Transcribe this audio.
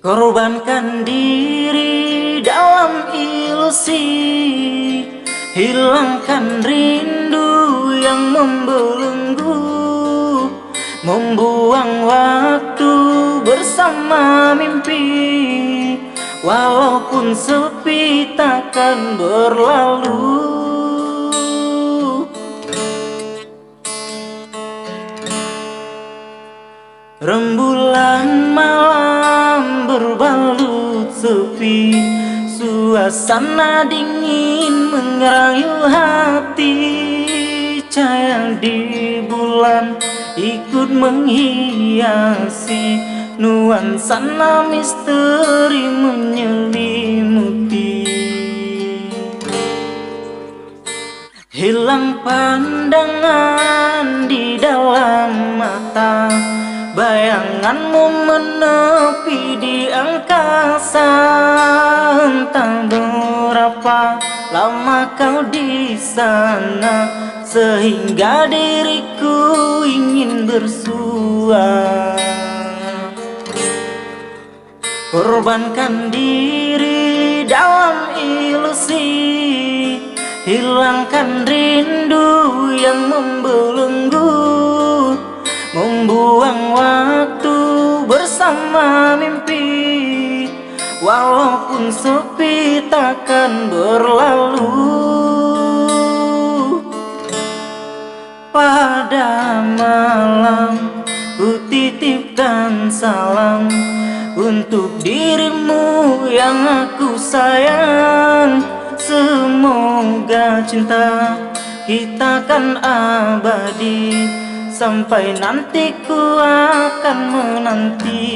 Korbankan diri dalam ilusi, hilangkan rindu yang membelenggu, membuang waktu bersama mimpi. Walaupun sepi takkan berlalu. Rembulan malam berbalut sepi, suasana dingin mengerayu hati. Cahaya di bulan ikut menghiasi, nuansa misteri menyelimuti. Hilang pandangan di dalam mata, bayanganmu menepi di angkasa. Entah berapa lama kau di sana, sehingga diriku ingin bersua. Korbankan diri dalam ilusi, hilangkan rindu yang membelenggu, membuang waktu bersama mimpi. Walaupun sepi takkan berlalu. Pada malam ku titipkan salam untuk dirimu yang aku sayang. Semoga cinta kita kan abadi, sampai nanti ku akan menanti.